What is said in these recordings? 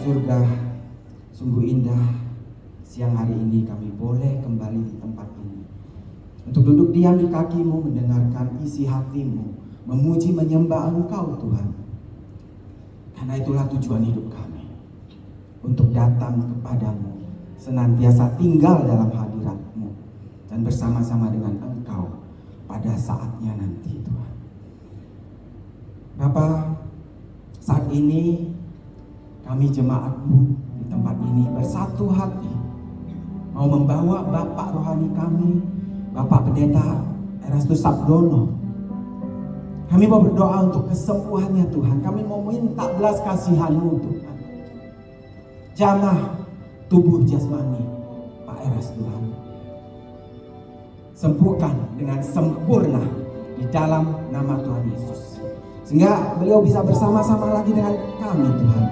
surga, sungguh indah siang hari ini kami boleh kembali di tempat ini untuk duduk diam di kaki-Mu, mendengarkan isi hati-Mu, memuji menyembah Engkau Tuhan. Karena itulah tujuan hidup kami, untuk datang kepadamu, senantiasa tinggal dalam hadirat-Mu dan bersama-sama dengan Engkau pada saatnya nanti Tuhan. Bapa, saat ini kami jemaat-Mu di tempat ini bersatu hati mau membawa Bapak rohani kami, Bapak Pendeta Erastus Sabdono. Kami mau berdoa untuk kesembuhannya Tuhan. Kami mau minta belas kasihan-Mu Tuhan. Jamah tubuh jasmani Pak Eras Tuhan, sembuhkan dengan sempurna di dalam nama Tuhan Yesus, sehingga beliau bisa bersama-sama lagi dengan kami Tuhan.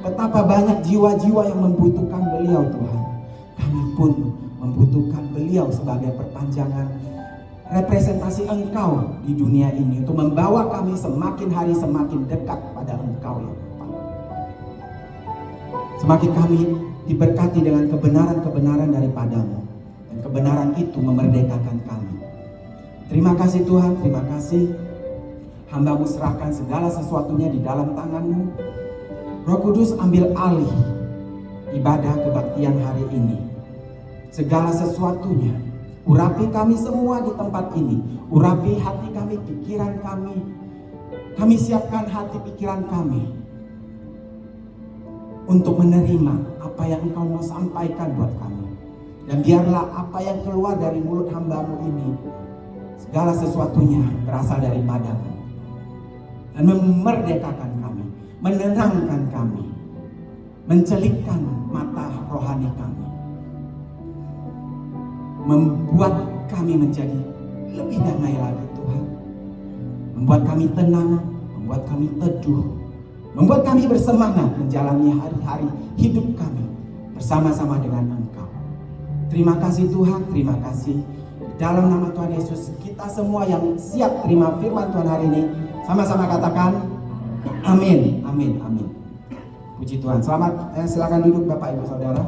Betapa banyak jiwa-jiwa yang membutuhkan beliau Tuhan. Kami pun membutuhkan beliau sebagai perpanjangan representasi Engkau di dunia ini, untuk membawa kami semakin hari semakin dekat pada Engkau ya Bapak. Semakin kami diberkati dengan kebenaran-kebenaran daripada-Mu, dan kebenaran itu memerdekakan kami. Terima kasih Tuhan, terima kasih. Hamba-Mu serahkan segala sesuatunya di dalam tangan-Mu. Roh Kudus ambil alih ibadah kebaktian hari ini. Segala sesuatunya, urapi kami semua di tempat ini. Urapi hati kami, pikiran kami. Kami siapkan hati pikiran kami untuk menerima apa yang Engkau mau sampaikan buat kami. Dan biarlah apa yang keluar dari mulut hamba-Mu ini, segala sesuatunya berasal daripada-Mu dan memerdekakan kami, menenangkan kami, mencelikkan mata rohani kami, membuat kami menjadi lebih damai lagi Tuhan, membuat kami tenang, membuat kami teduh, membuat kami bersemangat menjalani hari-hari hidup kami bersama-sama dengan Engkau. Terima kasih Tuhan, terima kasih. Dalam nama Tuhan Yesus, kita semua yang siap terima firman Tuhan hari ini, sama-sama katakan amin, amin, amin. Puji Tuhan. Selamat, silakan duduk Bapak Ibu Saudara.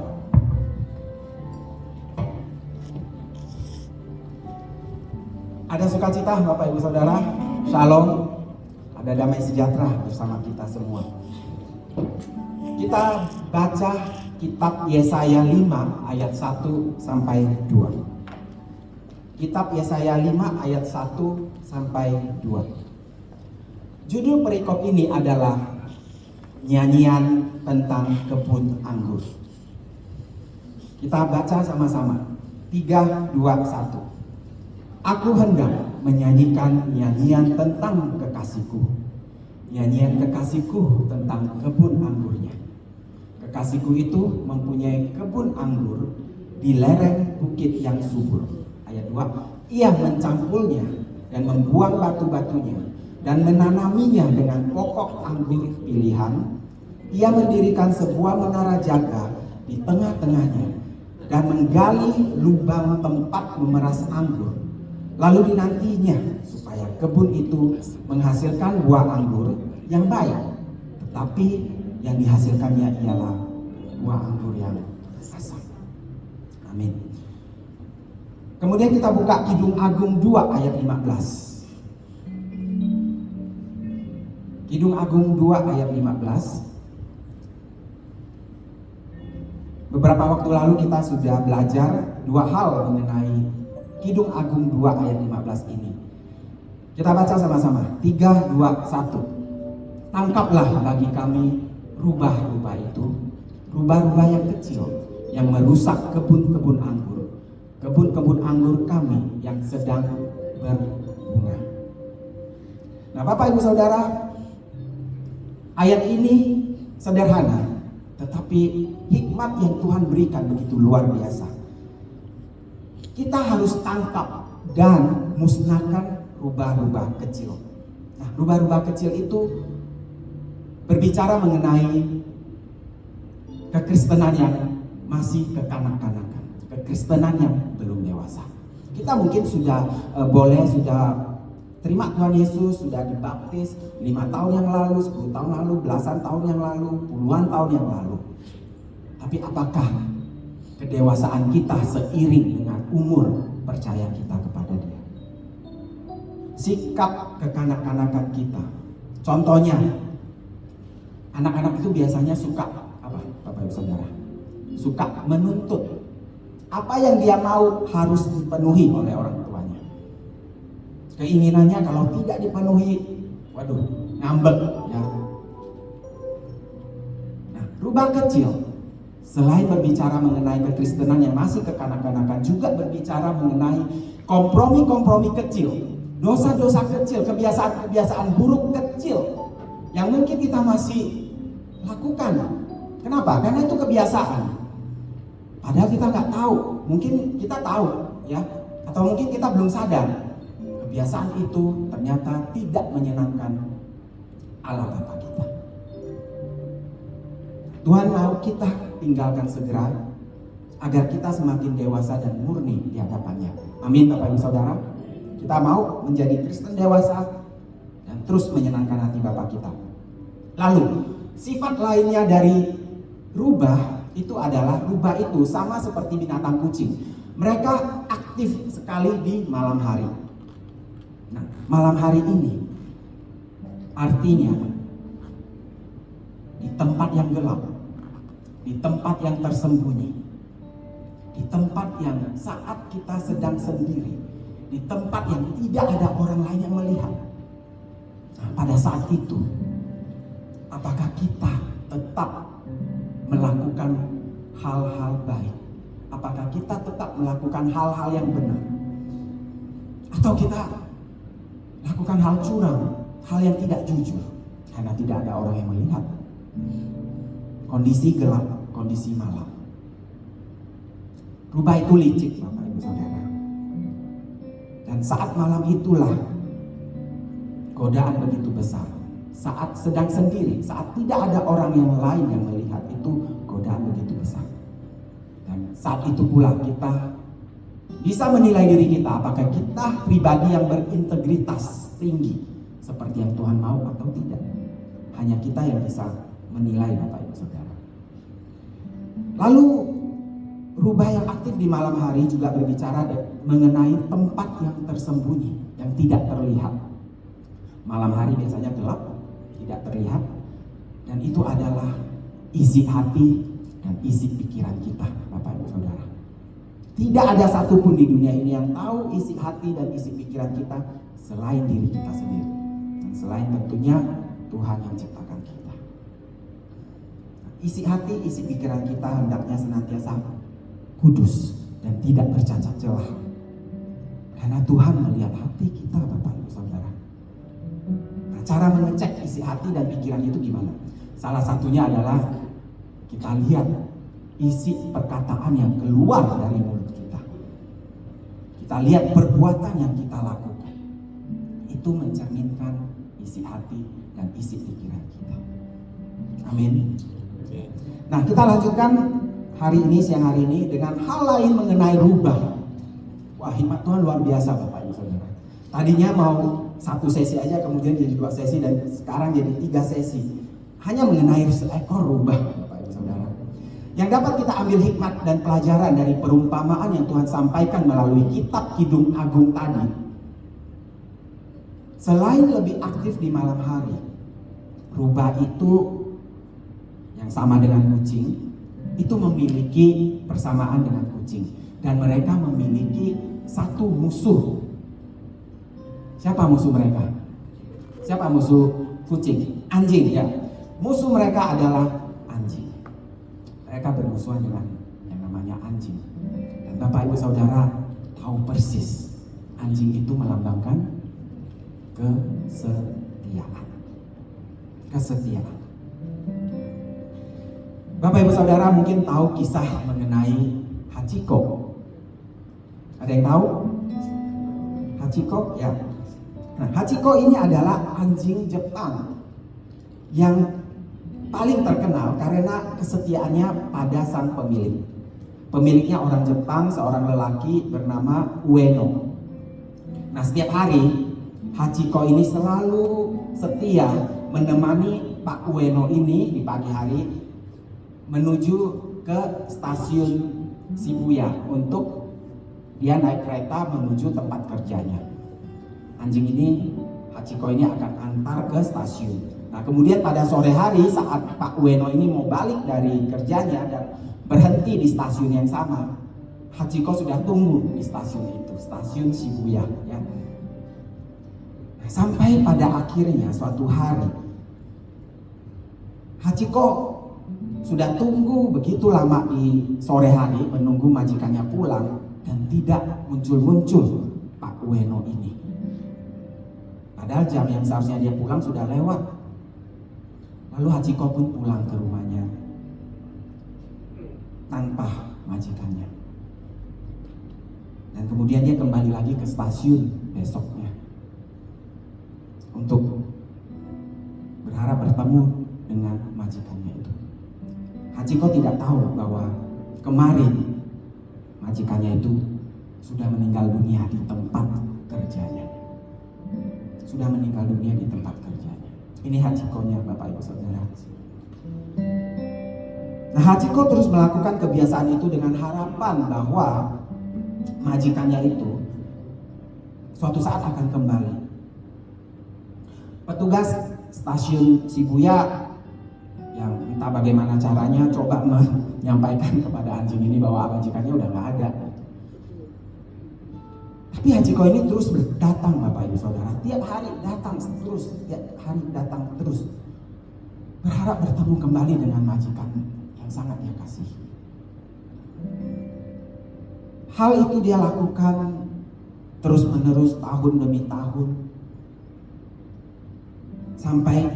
Ada sukacita Bapak Ibu Saudara, shalom, ada damai sejahtera bersama kita semua. Kita baca kitab Yesaya 5 ayat 1 sampai 2. Kitab Yesaya 5 ayat 1 sampai 2. Judul perikop ini adalah nyanyian tentang kebun anggur. Kita baca sama-sama. 3, 2, 1. Aku hendak menyanyikan nyanyian tentang kekasihku. Nyanyian kekasihku tentang kebun anggurnya. Kekasihku itu mempunyai kebun anggur di lereng bukit yang subur. Ayat 2. Ia mencangkulnya dan membuang batu-batunya dan menanaminya dengan pokok anggur pilihan. Ia mendirikan sebuah menara jaga di tengah-tengahnya dan menggali lubang tempat memeras anggur. Lalu dinantinya supaya kebun itu menghasilkan buah anggur yang baik, tetapi yang dihasilkannya ialah buah anggur yang asam. Amin. Kemudian kita buka Kidung Agung 2 ayat 15. Kidung Agung 2 ayat 15. Beberapa waktu lalu kita sudah belajar dua hal mengenai Kidung Agung 2 ayat 15 ini. Kita baca sama-sama. 3, 2, 1. Tangkaplah bagi kami rubah-rubah itu, rubah-rubah yang kecil yang merusak kebun-kebun anggur, kebun-kebun anggur kami yang sedang berbunga. Nah, Bapak Ibu Saudara, ayat ini sederhana, tetapi hikmat yang Tuhan berikan begitu luar biasa. Kita harus tangkap dan musnahkan rubah-rubah kecil. Nah, rubah-rubah kecil itu berbicara mengenai kekristenan yang masih kekanak-kanakan, kekristenan yang belum dewasa. Kita mungkin sudah boleh terima Tuhan Yesus, sudah dibaptis 5 tahun yang lalu, 10 tahun lalu, belasan tahun yang lalu, puluhan tahun yang lalu. Tapi apakah kedewasaan kita seiring dengan umur percaya kita kepada Dia? Sikap kekanak-kanakan kita. Contohnya, anak-anak itu biasanya suka apa, Bapak Ibu Saudara? Suka menuntut. Apa yang dia mau harus dipenuhi oleh orang tuanya. Keinginannya kalau tidak dipenuhi, waduh, ngambek ya. Nah, rubah kecil selain berbicara mengenai kekristenan yang masih kekanak-kanakan, juga berbicara mengenai kompromi-kompromi kecil, dosa-dosa kecil, kebiasaan-kebiasaan buruk kecil yang mungkin kita masih lakukan. Kenapa? Karena itu kebiasaan. Padahal kita nggak tahu, mungkin kita tahu ya, atau mungkin kita belum sadar kebiasaan itu ternyata tidak menyenangkan Allah Bapa kita. Tuhan mau kita tinggalkan segera agar kita semakin dewasa dan murni di hadapannya. Amin Bapak Ibu Saudara. Kita mau menjadi Kristen dewasa dan terus menyenangkan hati Bapa kita. Lalu sifat lainnya dari rubah itu adalah rubah itu sama seperti binatang kucing. Mereka aktif sekali di malam hari. Nah, malam hari ini artinya di tempat yang gelap, di tempat yang tersembunyi, di tempat yang saat kita sedang sendiri, di tempat yang tidak ada orang lain yang melihat. Nah, pada saat itu, apakah kita tetap melakukan hal-hal baik? Apakah kita tetap melakukan hal-hal yang benar? Atau kita lakukan hal curang, hal yang tidak jujur karena tidak ada orang yang melihat? Kondisi gelap, kondisi malam. Rubah itu licik Bapak Ibu Saudara. Dan saat malam itulah godaan begitu besar. Saat sedang sendiri, saat tidak ada orang yang lain yang melihat, itu godaan begitu besar. Dan saat itu pula kita bisa menilai diri kita, apakah kita pribadi yang berintegritas tinggi seperti yang Tuhan mau atau tidak. Hanya kita yang bisa menilai Bapak Ibu Saudara. Lalu rubah yang aktif di malam hari juga berbicara mengenai tempat yang tersembunyi, yang tidak terlihat. Malam hari biasanya gelap, tidak terlihat, dan itu adalah isi hati dan isi pikiran kita, Bapak Ibu Saudara. Tidak ada satupun di dunia ini yang tahu isi hati dan isi pikiran kita selain diri kita sendiri, dan selain tentunya Tuhan yang ciptakan kita. Isi hati, isi pikiran kita hendaknya senantiasa kudus dan tidak bercacat celah, karena Tuhan melihat hati kita, Bapak Ibu Saudara. Cara mengecek isi hati dan pikiran itu gimana? Salah satunya adalah kita lihat isi perkataan yang keluar dari mulut kita. Kita lihat perbuatan yang kita lakukan. Itu mencerminkan isi hati dan isi pikiran kita. Amin. Nah, kita lanjutkan hari ini, siang hari ini dengan hal lain mengenai rubah. Wah, hikmat Tuhan luar biasa Bapak Ibu Saudara. Tadinya mau satu sesi aja, kemudian jadi 2 sesi, dan sekarang jadi 3 sesi. Hanya mengenai seekor rubah Bapak Ibu Saudara. Yang dapat kita ambil hikmat dan pelajaran dari perumpamaan yang Tuhan sampaikan melalui kitab Kidung Agung tadi. Selain lebih aktif di malam hari, rubah itu yang sama dengan kucing, itu memiliki persamaan dengan kucing. Dan mereka memiliki satu musuh. Siapa musuh mereka? Siapa musuh kucing? Anjing ya. Musuh mereka adalah anjing. Mereka bermusuhan dengan yang namanya anjing. Dan Bapak Ibu Saudara tahu persis anjing itu melambangkan kesetiaan. Kesetiaan. Bapak Ibu Saudara mungkin tahu kisah mengenai Hachiko. Ada yang tahu? Hachiko ya. Nah, Hachiko ini adalah anjing Jepang yang paling terkenal karena kesetiaannya pada sang pemilik. Pemiliknya orang Jepang, seorang lelaki bernama Ueno. Nah, setiap hari Hachiko ini selalu setia menemani Pak Ueno ini di pagi hari menuju ke stasiun Shibuya untuk dia naik kereta menuju tempat kerjanya. Anjing ini, Hachiko ini akan antar ke stasiun. Nah, kemudian pada sore hari saat Pak Ueno ini mau balik dari kerjanya dan berhenti di stasiun yang sama, Hachiko sudah tunggu di stasiun itu, stasiun Shibuya ya. Nah, sampai pada akhirnya suatu hari Hachiko sudah tunggu begitu lama di sore hari menunggu majikannya pulang dan tidak muncul-muncul Pak Ueno ini. Padahal jam yang seharusnya dia pulang sudah lewat. Lalu Hachiko pun pulang ke rumahnya tanpa majikannya. Dan kemudian dia kembali lagi ke stasiun besoknya untuk berharap bertemu dengan majikannya itu. Hachiko tidak tahu bahwa kemarin majikannya itu sudah meninggal dunia di tempat kerjanya. Sudah meninggal dunia di tempat kerjanya. Ini Hachikonya, Bapak Ibu Saudara. Nah, Hachiko terus melakukan kebiasaan itu dengan harapan bahwa majikannya itu suatu saat akan kembali. Petugas stasiun Shibuya yang entah bagaimana caranya coba menyampaikan kepada anjing ini bahwa majikannya udah nggak ada. Tapi Hachiko ini terus datang, Bapak Ibu Saudara. Tiap hari datang terus, tiap hari datang terus, berharap bertemu kembali dengan majikan yang sangat dia kasihi. Hal itu dia lakukan terus menerus tahun demi tahun sampai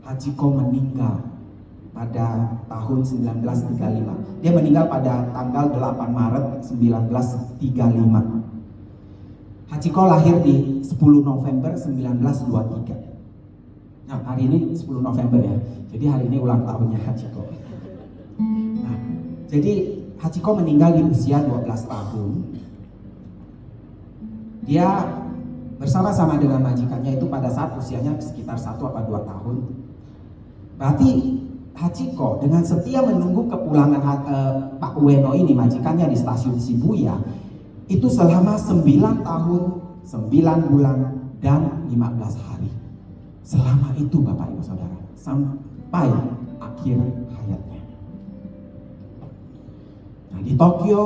Hachiko meninggal pada tahun 1935. Dia meninggal pada tanggal 8 Maret 1935. Hachiko lahir di 10 November 1923. Nah, hari ini 10 November ya. Jadi hari ini ulang tahunnya Hachiko. Nah, jadi Hachiko meninggal di usia 12 tahun. Dia bersama-sama dengan majikannya itu pada saat usianya sekitar 1 atau 2 tahun. Berarti Hachiko dengan setia menunggu kepulangan Pak Ueno ini, majikannya di stasiun Shibuya, itu selama 9 tahun, 9 bulan, dan 15 hari. Selama itu Bapak Ibu Saudara, sampai akhir hayatnya. Nah, di Tokyo,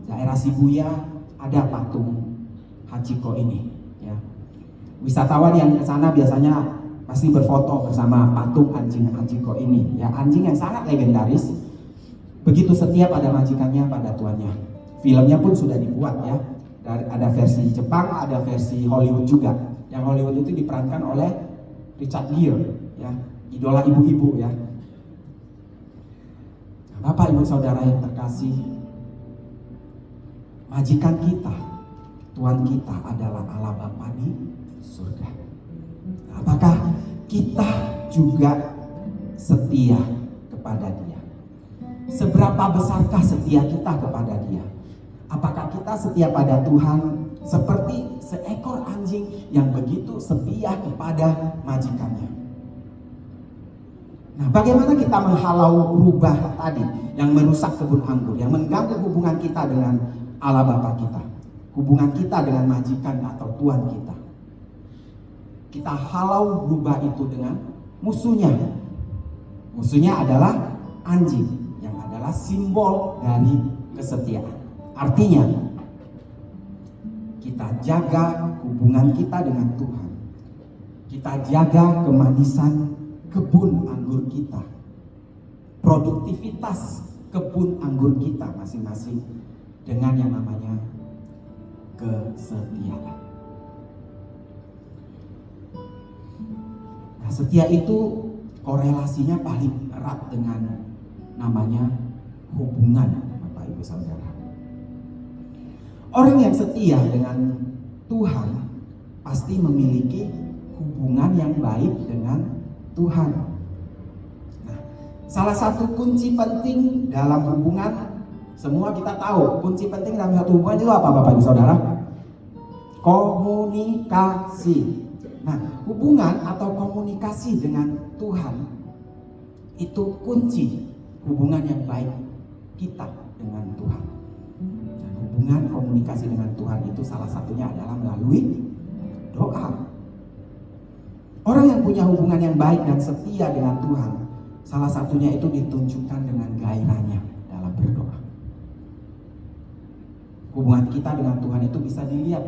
daerah Shibuya, ada patung Hachiko ini ya. Wisatawan yang ke sana biasanya pasti berfoto bersama patung anjing Hachiko ini ya, anjing yang sangat legendaris, begitu setia pada majikannya, pada tuannya. Filmnya pun sudah dibuat ya. Ada versi Jepang, ada versi Hollywood juga. Yang Hollywood itu diperankan oleh Richard Gere ya, idola ibu-ibu ya. Bapak Ibu Saudara yang terkasih, majikan kita, Tuhan kita adalah Allah Bapa di surga. Apakah kita juga setia kepada Dia? Seberapa besarkah setia kita kepada Dia? Apakah kita setia pada Tuhan seperti seekor anjing yang begitu setia kepada majikannya? Nah, bagaimana kita menghalau rubah tadi yang merusak kebun anggur, yang mengganggu hubungan kita dengan Allah Bapa kita, hubungan kita dengan majikan atau Tuhan kita? Kita halau rubah itu dengan musuhnya. Musuhnya adalah anjing, yang adalah simbol dari kesetiaan. Artinya, kita jaga hubungan kita dengan Tuhan. Kita jaga kemanisan kebun anggur kita, produktivitas kebun anggur kita masing-masing dengan yang namanya kesetiaan. Nah, setia itu korelasinya paling erat dengan namanya hubungan, Bapak Ibu Saudara. Orang yang setia dengan Tuhan pasti memiliki hubungan yang baik dengan Tuhan. Nah, salah satu kunci penting dalam hubungan, semua kita tahu kunci penting dalam satu hubungan itu apa, Bapak Ibu Saudara? Komunikasi. Nah, hubungan atau komunikasi dengan Tuhan itu kunci hubungan yang baik kita dengan Tuhan. Dan hubungan komunikasi dengan Tuhan itu salah satunya adalah melalui doa. Orang yang punya hubungan yang baik dan setia dengan Tuhan, salah satunya itu ditunjukkan dengan gairahnya dalam berdoa. Hubungan kita dengan Tuhan itu bisa dilihat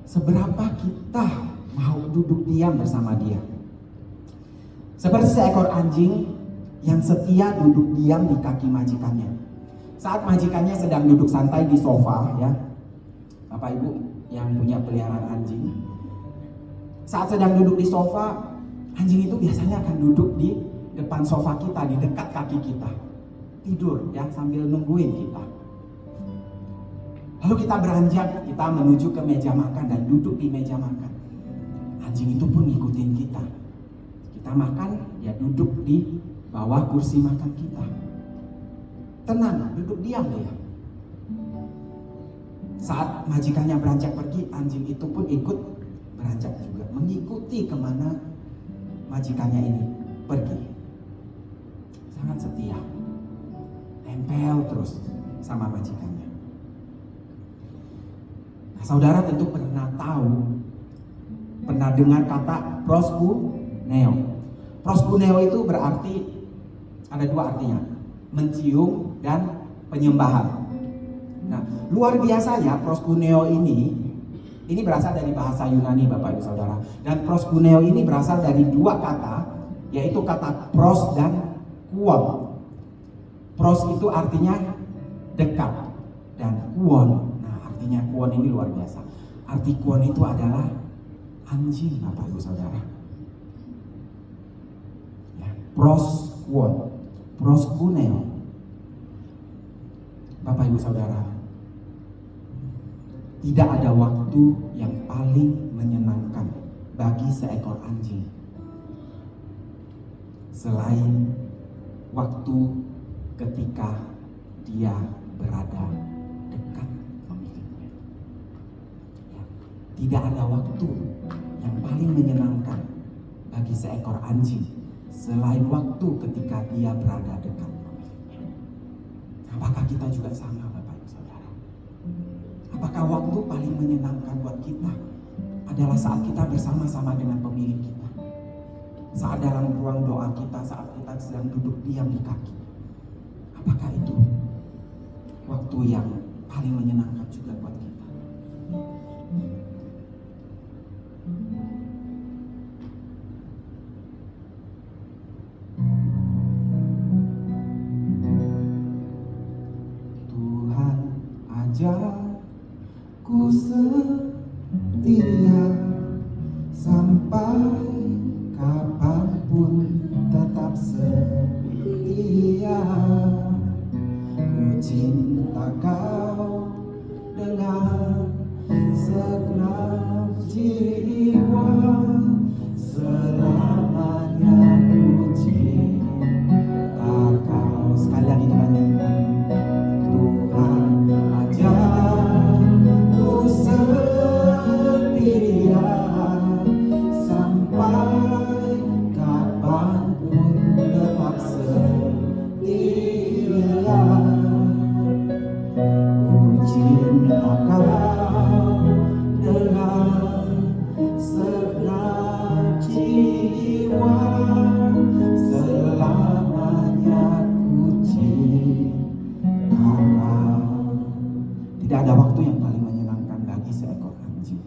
seberapa kita mau duduk diam bersama Dia. Seperti seekor anjing yang setia duduk diam di kaki majikannya. Saat majikannya sedang duduk santai di sofa, ya, Bapak Ibu yang punya peliharaan anjing, saat sedang duduk di sofa, anjing itu biasanya akan duduk di depan sofa kita, di dekat kaki kita, tidur ya sambil nungguin kita. Lalu kita beranjak, kita menuju ke meja makan dan duduk di meja makan. Anjing itu pun ngikutin kita. Kita makan, ya duduk di bawah kursi makan kita. Tenang, duduk diam dia. Saat majikannya beranjak pergi, anjing itu pun ikut beranjak juga, mengikuti kemana majikannya ini pergi. Sangat setia, nempel terus sama majikannya. Nah, saudara tentu pernah tahu, pernah dengar kata proskuneo. Proskuneo itu berarti, ada dua artinya, mencium dan penyembahan. Nah, luar biasanya proskuneo ini berasal dari bahasa Yunani, Bapak Ibu Saudara. Dan proskuneo ini berasal dari dua kata, yaitu kata pros dan kuon. Pros itu artinya dekat, dan kuon, nah artinya kuon ini luar biasa. Arti kuon itu adalah anjing, Bapak Ibu Saudara. Ya, pros kuon, proskuneo. Bapak Ibu Saudara, tidak ada waktu yang paling menyenangkan bagi seekor anjing selain waktu ketika dia berada dekat pemiliknya. Ya, tidak ada waktu yang paling menyenangkan bagi seekor anjing selain waktu ketika dia berada dekat pemiliknya. Apakah kita juga sama, Bapak Ibu Saudara? Apakah waktu paling menyenangkan buat kita adalah saat kita bersama-sama dengan pemilik kita? Saat dalam ruang doa kita, saat kita sedang duduk diam di kaki. Apakah itu waktu yang paling menyenangkan juga buat kita? Tuhan ajar ku setia sampai kapanpun tetap setia. Ku cinta kau dengan segenap jiwa, selamanya ku cinta kau. Sekali lagi kita nyanyikan. Tuhan ajar ku setia sampai kapanpun tetap setia. Ku cinta kau dengan segenap jiwa, selamanya ku cinta kau. Tidak ada waktu yang paling menyenangkan bagi seekor anjing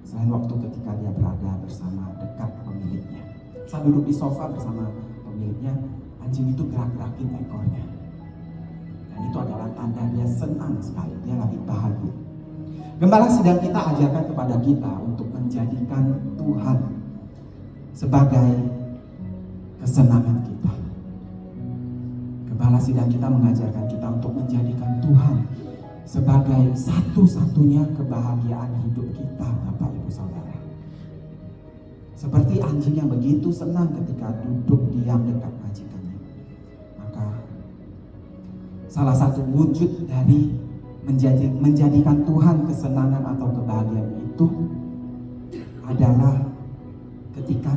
selain waktu ketika dia berada bersama dekat pemiliknya. Saat duduk di sofa bersama pemiliknya, anjing itu gerak-gerakin ekornya. Dan itu adalah tanda dia senang sekali, dia lagi bahagia. Gembala sedang kita ajarkan kepada kita untuk menjadikan Tuhan sebagai kesenangan kita. Gembala sidang kita mengajarkan kita untuk menjadikan Tuhan sebagai satu-satunya kebahagiaan hidup kita, Bapak Ibu Saudara. Seperti anjing yang begitu senang ketika duduk diam dekat majikannya. Maka salah satu wujud dari menjadikan Tuhan kesenangan atau kebahagiaan itu adalah ketika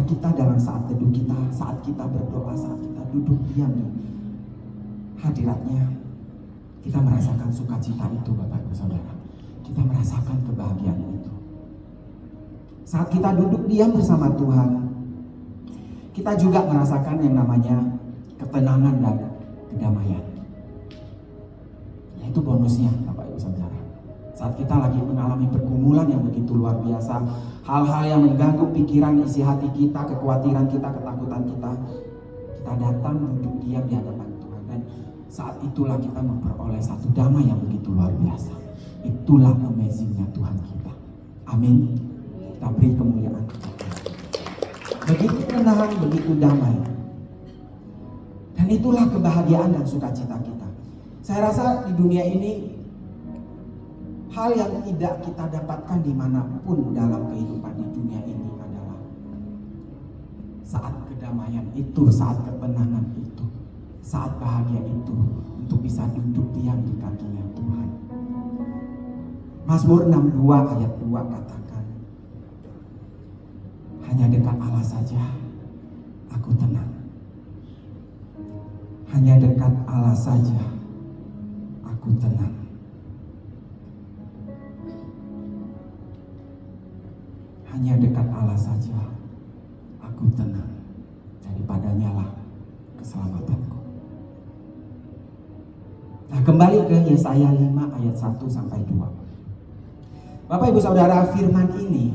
kita dalam saat teduh kita, saat kita berdoa, saat kita duduk diam di hadiratnya, kita merasakan sukacita itu, Bapak Ibu Saudara. Kita merasakan kebahagiaan itu. Saat kita duduk diam bersama Tuhan, kita juga merasakan yang namanya ketenangan dan kedamaian. Itu bonusnya, Bapak Ibu Saudara. Saat kita lagi mengalami pergumulan yang begitu luar biasa, hal-hal yang mengganggu pikiran, isi hati kita, kekhawatiran kita, ketakutan kita datang duduk diam di hadapan Tuhan, dan saat itulah kita memperoleh satu damai yang begitu luar biasa. Itulah amazingnya Tuhan kita. Amin. Kita beri kemuliaan. Begitu tenang, begitu damai. Dan itulah kebahagiaan dan sukacita kita. Saya rasa di dunia ini, hal yang tidak kita dapatkan dimanapun dalam kehidupan di dunia ini adalah saat kedamaian itu, saat ketenangan itu, saat bahagia itu, untuk bisa duduk diam di kakinya Tuhan. Mazmur 62 ayat 2 katakan, hanya dekat Allah saja aku tenang. Hanya dekat Allah saja aku tenang. Hanya dekat Allah saja aku tenang. Daripadanya lah keselamatanku. Nah, kembali ke Yesaya 5 ayat 1 sampai 2. Bapak Ibu Saudara, firman ini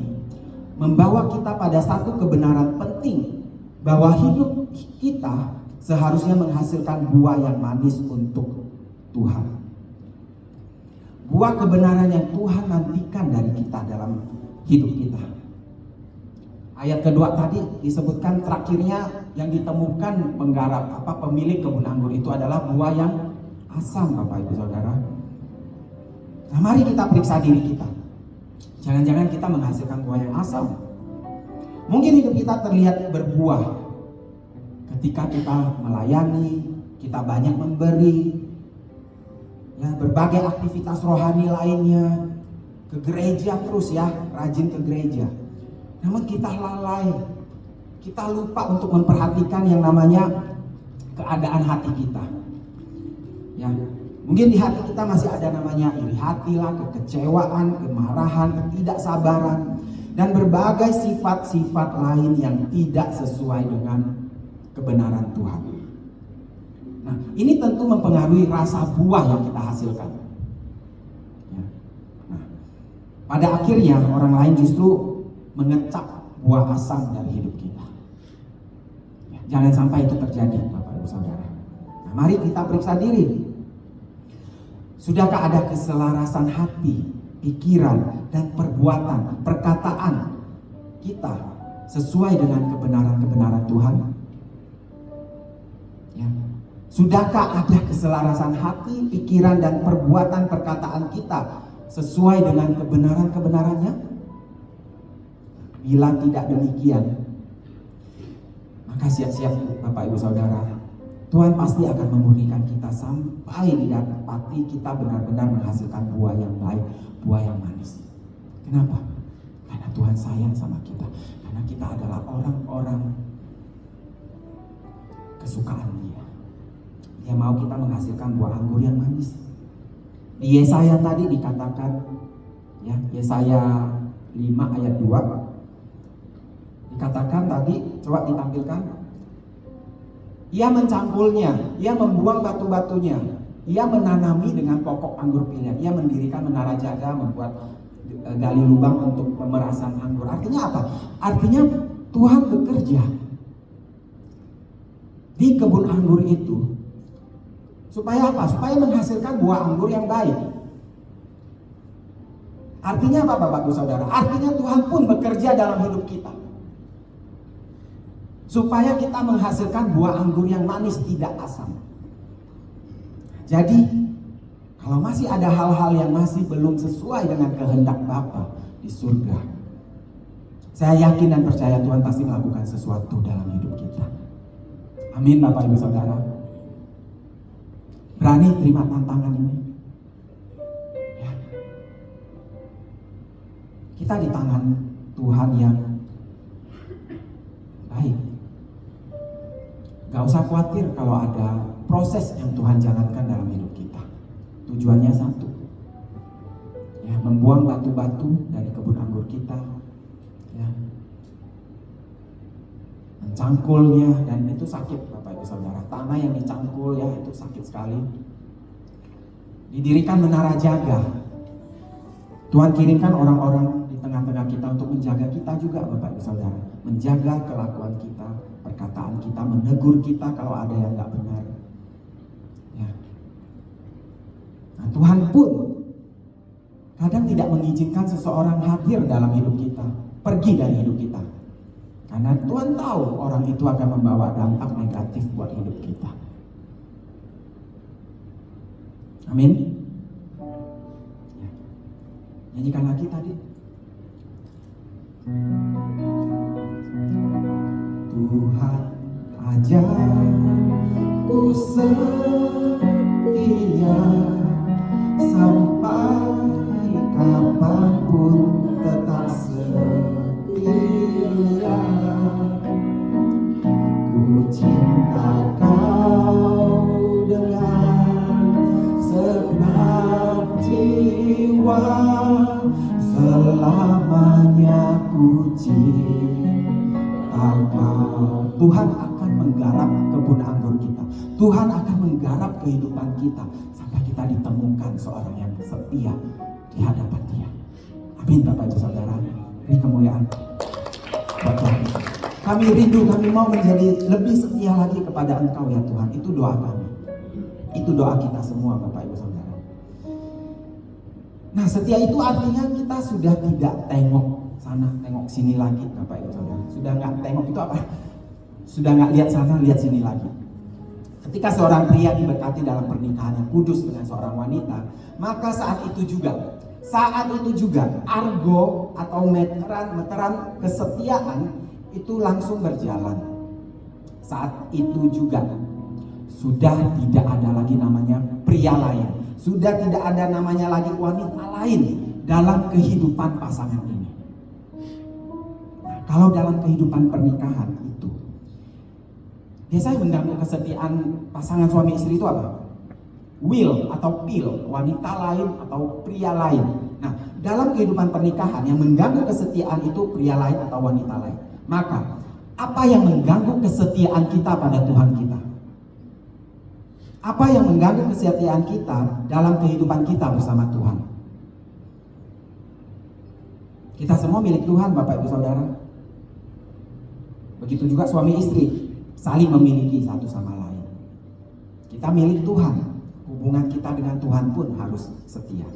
membawa kita pada satu kebenaran penting, bahwa hidup kita seharusnya menghasilkan buah yang manis untuk Tuhan. Buah kebenaran yang Tuhan nantikan dari kita dalam hidup kita. Ayat kedua tadi disebutkan terakhirnya yang ditemukan pemilik kebun anggur itu adalah buah yang asam, Bapak Ibu Saudara. Nah, mari kita periksa diri kita. Jangan-jangan kita menghasilkan buah yang asam. Mungkin hidup kita terlihat berbuah ketika kita melayani, kita banyak memberi, ya, berbagai aktivitas rohani lainnya, ke gereja terus ya, rajin ke gereja. Namun kita lalai, kita lupa untuk memperhatikan yang namanya keadaan hati kita. Ya, mungkin di hati kita masih ada namanya iri hati lah, kekecewaan, kemarahan, ketidaksabaran, dan berbagai sifat-sifat lain yang tidak sesuai dengan kebenaran Tuhan. Nah, ini tentu mempengaruhi rasa buah yang kita hasilkan. Ya. Nah, pada akhirnya orang lain justru mengecap buah asam dari hidup kita. Ya, jangan sampai itu terjadi, Bapak Ibu Saudara. Nah, mari kita periksa diri. Sudahkah ada keselarasan hati, pikiran, dan perbuatan, perkataan kita sesuai dengan kebenaran-kebenaran Tuhan? Ya. Sudahkah ada keselarasan hati, pikiran, dan perbuatan, perkataan kita sesuai dengan kebenaran-kebenarannya? Bila tidak demikian, maka siap-siap Bapak Ibu Saudara, Tuhan pasti akan memurnikan kita sampai didapati kita benar-benar menghasilkan buah yang baik, buah yang manis. Kenapa? Karena Tuhan sayang sama kita. Karena kita adalah orang-orang kesukaan Dia. Dia mau kita menghasilkan buah anggur yang manis. Di Yesaya tadi dikatakan, ya, Yesaya 5 ayat 2 dikatakan tadi, coba ditampilkan. Ia mencangkulnya, ia membuang batu-batunya, ia menanami dengan pokok anggur pilihan, ia mendirikan menara jaga, membuat gali lubang untuk pemerasan anggur. Artinya apa? Artinya Tuhan bekerja di kebun anggur itu supaya apa? Supaya menghasilkan buah anggur yang baik. Artinya apa, Bapak Ibu Saudara? Artinya Tuhan pun bekerja dalam hidup kita supaya kita menghasilkan buah anggur yang manis, tidak asam. Jadi, kalau masih ada hal-hal yang masih belum sesuai dengan kehendak Bapa di surga, saya yakin dan percaya Tuhan pasti melakukan sesuatu dalam hidup kita. Amin, Bapak Ibu Saudara. Berani terima tantangan ini? Ya. Kita di tangan Tuhan yang baik. Gak usah khawatir kalau ada proses yang Tuhan jalankan dalam hidup kita. Tujuannya satu, ya, membuang batu-batu dari kebun anggur kita, ya, mencangkulnya, dan itu sakit Bapak Ibu Saudara. Tanah yang dicangkul ya itu sakit sekali. Didirikan menara jaga. Tuhan kirimkan orang-orang di tengah-tengah kita untuk menjaga kita juga Bapak Ibu Saudara. Menjaga kelakuan kita, perkataan kita, menegur kita kalau ada yang gak benar. Ya. Nah, Tuhan pun kadang tidak mengizinkan seseorang hadir dalam hidup kita, pergi dari hidup kita. Karena Tuhan tahu orang itu akan membawa dampak negatif buat hidup kita. Amin. Ya. Nyanyikan lagi tadi. Tuhan ajarku setia sampai kapanpun tetap setia. Ku cinta kau dengan segenap jiwa, selamanya ku cinta kau. Tuhan akan menggarap kebun anggur kita. Tuhan akan menggarap kehidupan kita sampai kita ditemukan seorang yang setia di hadapan Dia. Amin Bapak Ibu Saudara. Beri kemuliaan buat Tuhan. Kami rindu, kami mau menjadi lebih setia lagi kepada Engkau ya Tuhan. Itu doa kami. Itu doa kita semua Bapak Ibu Saudara. Nah, setia itu artinya kita sudah tidak tengok sana, tengok sini lagi Bapak Ibu Saudara. Sudah nggak tengok itu apa? Sudah nggak lihat sana, lihat sini lagi. Ketika seorang pria diberkati dalam pernikahan yang kudus dengan seorang wanita, maka saat itu juga argo atau meteran kesetiaan itu langsung berjalan. Saat itu juga sudah tidak ada lagi namanya pria lain, sudah tidak ada namanya lagi wanita lain dalam kehidupan pasangan ini. Nah, kalau dalam kehidupan pernikahan itu biasanya mengganggu kesetiaan pasangan suami istri itu apa? Will atau pill, wanita lain atau pria lain. Nah, dalam kehidupan pernikahan yang mengganggu kesetiaan itu pria lain atau wanita lain. Maka, apa yang mengganggu kesetiaan kita pada Tuhan kita? Apa yang mengganggu kesetiaan kita dalam kehidupan kita bersama Tuhan? Kita semua milik Tuhan Bapak Ibu Saudara. Begitu juga suami istri saling memiliki satu sama lain. Kita milik Tuhan. Hubungan kita dengan Tuhan pun harus setia.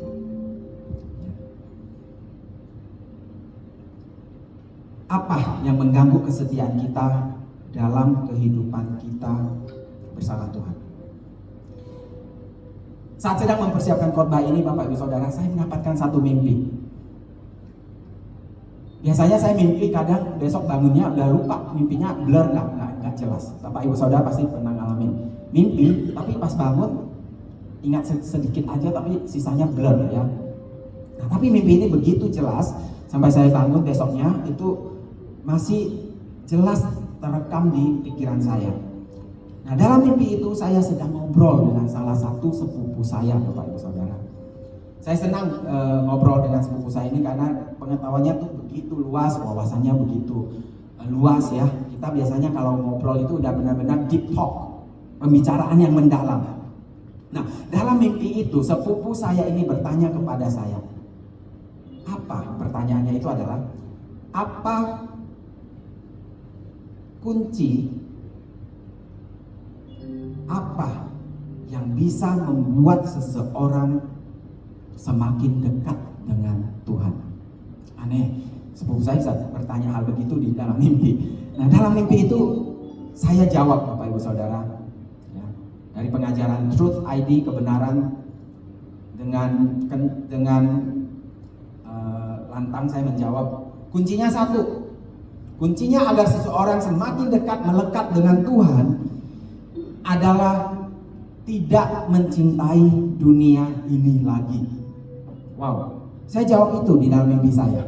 Apa yang mengganggu kesetiaan kita dalam kehidupan kita bersama Tuhan? Saat sedang mempersiapkan khotbah ini Bapak Ibu Saudara, saya mendapatkan satu mimpi. Biasanya saya mimpi kadang besok bangunnya udah lupa, mimpinya blur, nggak jelas. Bapak Ibu Saudara pasti pernah ngalamin mimpi, tapi pas bangun ingat sedikit aja tapi sisanya blur ya. Nah, tapi mimpi ini begitu jelas sampai saya bangun besoknya itu masih jelas terekam di pikiran saya. Nah, dalam mimpi itu saya sedang ngobrol dengan salah satu sepupu saya Bapak Ibu Saudara. Saya senang ngobrol dengan sepupu saya ini karena pengetahuannya tuh begitu luas, wawasannya begitu luas ya. Kita biasanya kalau ngobrol itu udah benar-benar deep talk, pembicaraan yang mendalam. Nah, dalam mimpi itu sepupu saya ini bertanya kepada saya. Apa? Pertanyaannya itu adalah, apa kunci, apa yang bisa membuat seseorang semakin dekat dengan Tuhan? Aneh, sepupu saya bertanya hal begitu di dalam mimpi. Nah, dalam mimpi itu saya jawab Bapak Ibu Saudara, dari pengajaran Truth ID kebenaran, dengan lantang saya menjawab, kuncinya satu. Kuncinya agar seseorang semakin dekat melekat dengan Tuhan adalah tidak mencintai dunia ini lagi. Wow, saya jawab itu di dalam mimpi saya.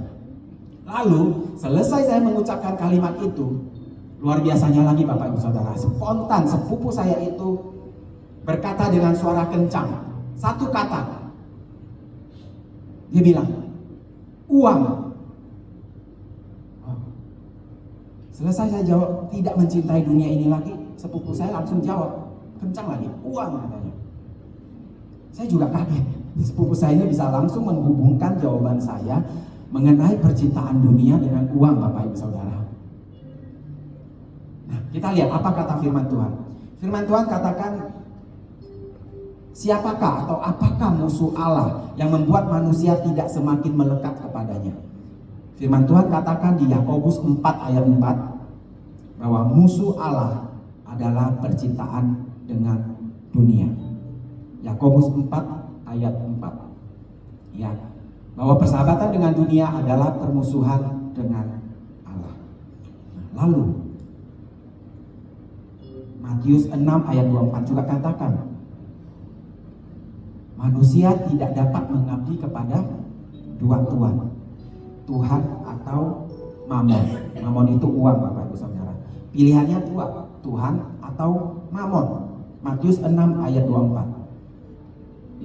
Lalu selesai saya mengucapkan kalimat itu, luar biasanya lagi Bapak Ibu Saudara, spontan sepupu saya itu berkata dengan suara kencang, satu kata. Dia bilang, uang. Selesai saya jawab, tidak mencintai dunia ini lagi. Sepupu saya langsung jawab, kencang lagi, uang katanya. Saya juga kaget. Sepupu saya ini bisa langsung menghubungkan jawaban saya mengenai percintaan dunia dengan uang, Bapak Ibu Saudara. Nah, kita lihat apa kata firman Tuhan. Firman Tuhan katakan, siapakah atau apakah musuh Allah yang membuat manusia tidak semakin melekat kepadanya? Firman Tuhan katakan di Yakobus 4 ayat 4 bahwa musuh Allah adalah percintaan dengan dunia. Yakobus 4 ayat 4. Ya, bahwa persahabatan dengan dunia adalah permusuhan dengan Allah. Lalu Matius 6 ayat 24 juga katakan, manusia tidak dapat mengabdi kepada dua tuan, Tuhan atau Mamon. Mamon itu uang, Bapak Ibu Saudara. Pilihannya dua, Tuhan atau Mamon. Matius 6 ayat 24.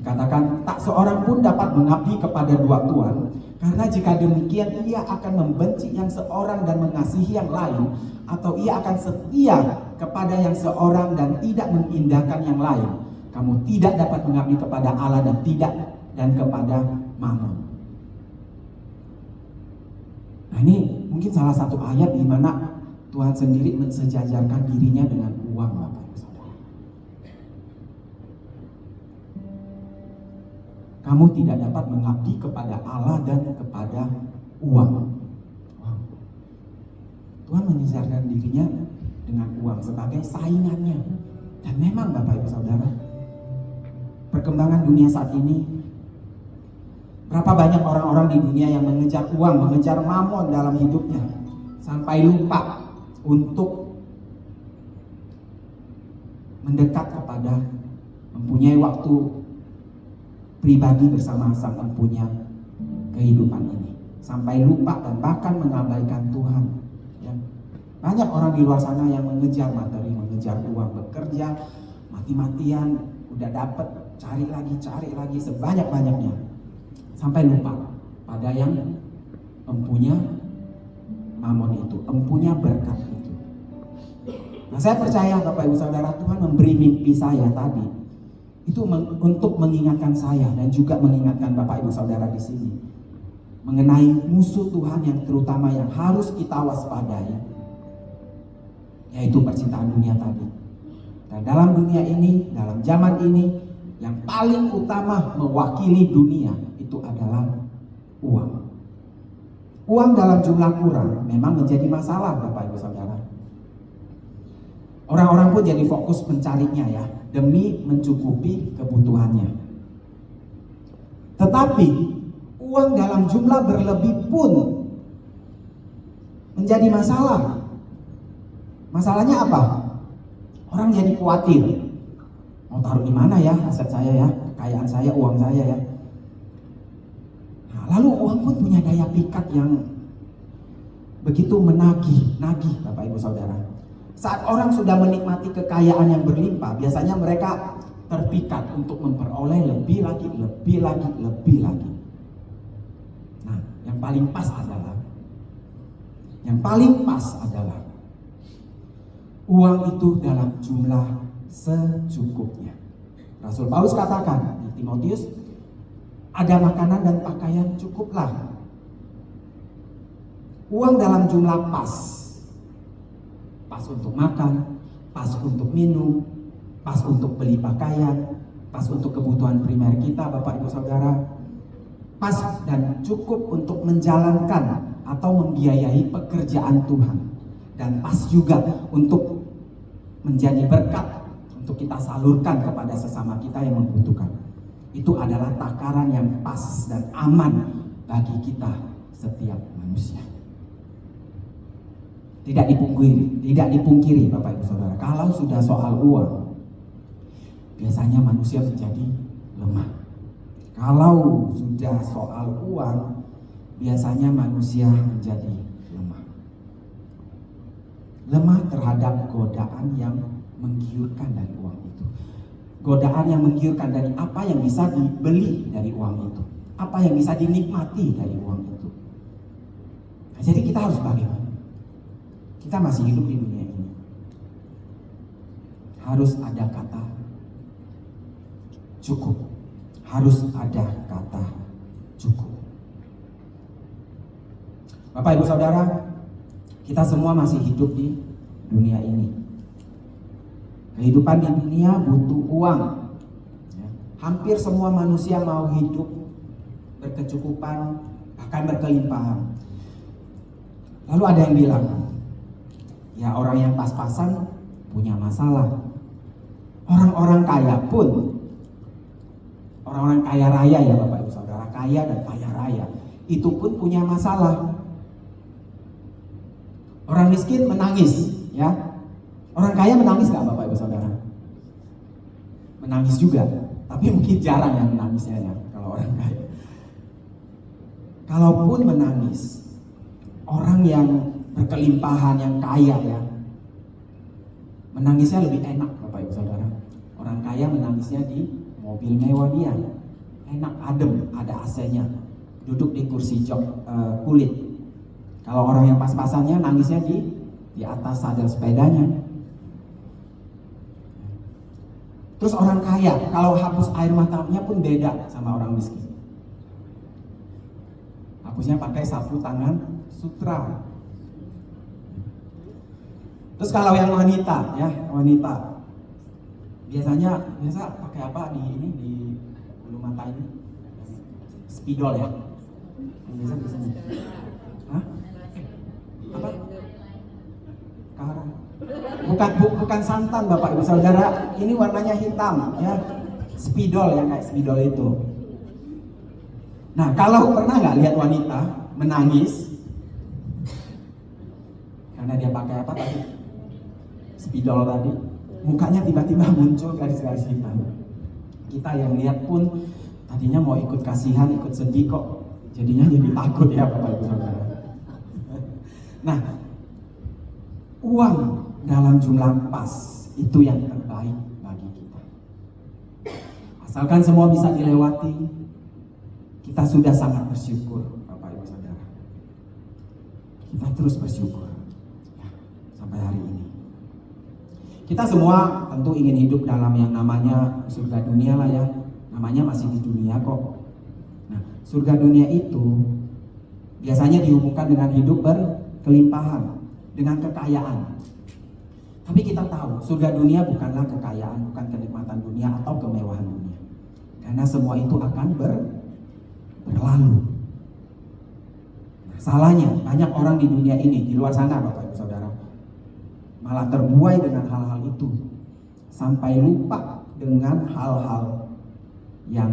Dikatakan, tak seorang pun dapat mengabdi kepada dua tuan, karena jika demikian ia akan membenci yang seorang dan mengasihi yang lain, atau ia akan setia kepada yang seorang dan tidak mengindahkan yang lain. Kamu tidak dapat mengabdi kepada Allah dan kepada Mamon. Nah, ini mungkin salah satu ayat di mana Tuhan sendiri mensejajarkan dirinya dengan uang, Bapak Ibu Saudara. Kamu tidak dapat mengabdi kepada Allah dan kepada uang. Tuhan menyejarkan dirinya dengan uang sebagai saingannya. Dan memang Bapak Ibu Saudara, perkembangan dunia saat ini, berapa banyak orang-orang di dunia yang mengejar uang, mengejar mamon dalam hidupnya, sampai lupa untuk mendekat kepada, mempunyai waktu pribadi bersama Sang Empunya kehidupan ini, sampai lupa dan bahkan mengabaikan Tuhan. Ya. Banyak orang di luar sana yang mengejar materi, mengejar uang, bekerja mati-matian, udah dapat, cari lagi sebanyak-banyaknya, sampai lupa pada yang empunya mamon itu, empunya berkat itu. Nah, saya percaya Bapak Ibu Saudara, Tuhan memberi mimpi saya tadi itu untuk mengingatkan saya dan juga mengingatkan Bapak Ibu Saudara di sini mengenai musuh Tuhan yang terutama yang harus kita waspadai, yaitu percintaan dunia tadi. Dan dalam dunia ini, dalam zaman ini, yang paling utama mewakili dunia itu adalah uang. Uang dalam jumlah kurang memang menjadi masalah, Bapak Ibu Saudara. Orang-orang pun jadi fokus mencarinya ya, demi mencukupi kebutuhannya. Tetapi uang dalam jumlah berlebih pun menjadi masalah. Masalahnya apa? Orang jadi khawatir. Mau taruh di mana ya aset saya ya, kekayaan saya, uang saya ya. Nah, lalu uang pun punya daya pikat yang begitu menagih Bapak Ibu Saudara. Saat orang sudah menikmati kekayaan yang berlimpah, biasanya mereka terpikat untuk memperoleh lebih lagi. Nah, yang paling pas adalah uang itu dalam jumlah secukupnya. Rasul Paulus katakan di Timotius, ada makanan dan pakaian cukuplah. Uang dalam jumlah pas untuk makan, pas untuk minum, pas untuk beli pakaian, pas untuk kebutuhan primer kita, Bapak Ibu Saudara, pas dan cukup untuk menjalankan atau membiayai pekerjaan Tuhan, dan pas juga untuk menjadi berkat untuk kita salurkan kepada sesama kita yang membutuhkan. Itu adalah takaran yang pas dan aman bagi kita setiap manusia. Tidak dipungkiri Bapak Ibu Saudara, kalau sudah soal uang, biasanya manusia menjadi lemah. Kalau sudah soal uang, biasanya manusia menjadi lemah. Lemah terhadap godaan yang menggiurkan dari uang itu. Godaan yang menggiurkan dari apa yang bisa dibeli dari uang itu. Apa yang bisa dinikmati dari uang itu. Nah, jadi kita harus bagaimana? Kita masih hidup di dunia ini. Harus ada kata cukup. Harus ada kata cukup. Bapak Ibu Saudara, kita semua masih hidup di dunia ini. Kehidupan di dunia butuh uang. Hampir semua manusia mau hidup berkecukupan, bahkan berkelimpahan. Lalu ada yang bilang, ya orang yang pas-pasan punya masalah. Orang-orang kaya pun, orang-orang kaya raya ya Bapak Ibu Saudara, kaya dan kaya raya, itu pun punya masalah. Orang miskin menangis, ya. Orang kaya menangis nggak Bapak Ibu Saudara? Menangis juga, tapi mungkin jarang yang menangisnya ya kalau orang kaya. Kalaupun menangis, orang yang berkelimpahan, yang kaya ya, menangisnya lebih enak Bapak Ibu Saudara. Orang kaya menangisnya di mobil mewah dia, enak, adem, ada AC-nya, duduk di kursi jok kulit. Kalau orang yang pas-pasannya nangisnya di atas sadel sepedanya. Terus orang kaya, kalau hapus air matanya pun beda sama orang miskin. Hapusnya pakai sapu tangan sutra. Terus kalau yang wanita, ya wanita, biasa pakai apa di bulu mata ini? Spidol ya. Biasa di sini. Hah? Apa? Kara. Bukan santan Bapak Ibu Saudara, ini warnanya hitam ya. Spidol ya, kayak spidol itu. Nah, kalau pernah nggak lihat wanita menangis karena dia pakai apa tadi? Spidol tadi, mukanya tiba-tiba muncul garis-garis hitam. Kita yang lihat pun tadinya mau ikut kasihan, ikut sedih kok jadinya jadi takut ya Bapak Ibu Saudara. Nah, uang dalam jumlah pas itu yang terbaik bagi kita. Asalkan semua bisa dilewati, kita sudah sangat bersyukur Bapak Ibu Saudara. Kita terus bersyukur ya, sampai hari ini. Kita semua tentu ingin hidup dalam yang namanya surga dunia lah ya. Namanya masih di dunia kok. Nah, surga dunia itu biasanya dihubungkan dengan hidup berkelimpahan, dengan kekayaan. Tapi kita tahu surga dunia bukanlah kekayaan, bukan kenikmatan dunia atau kemewahan dunia. Karena semua itu akan berlalu. Nah, salahnya banyak orang di dunia ini, di luar sana Bapak Ibu Saudara, malah terbuai dengan hal-hal itu sampai lupa dengan hal-hal yang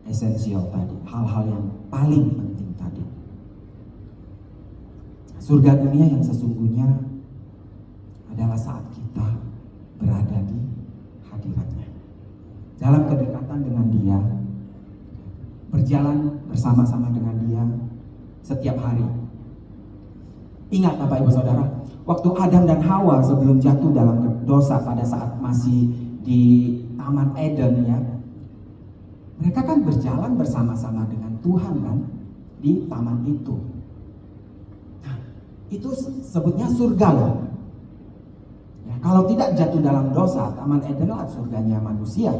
esensial tadi, hal-hal yang paling penting tadi. Surga dunia yang sesungguhnya adalah saat kita berada di hadiratnya, dalam kedekatan dengan Dia, berjalan bersama-sama dengan Dia setiap hari. Ingat Bapak Ibu Saudara, waktu Adam dan Hawa sebelum jatuh dalam dosa pada saat masih di Taman Eden ya, mereka kan berjalan bersama-sama dengan Tuhan kan di taman itu. Nah, itu sebutnya surga loh. Ya, kalau tidak jatuh dalam dosa, Taman Eden adalah surganya manusia.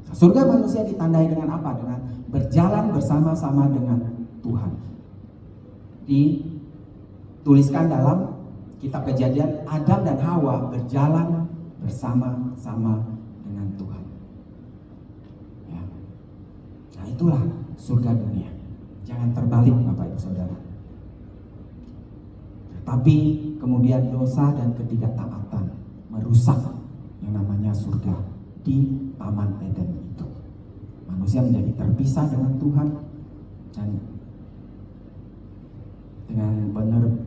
Surga manusia ditandai dengan apa? Dengan berjalan bersama-sama dengan Tuhan. Dituliskan dalam kitab Kejadian, Adam dan Hawa berjalan bersama-sama dengan Tuhan. Ya. Nah, itulah surga dunia. Jangan terbalik Bapak Ibu Saudara. Tapi kemudian dosa dan ketidaktaatan merusak yang namanya surga di Taman Eden itu. Manusia menjadi terpisah dengan Tuhan, dan dengan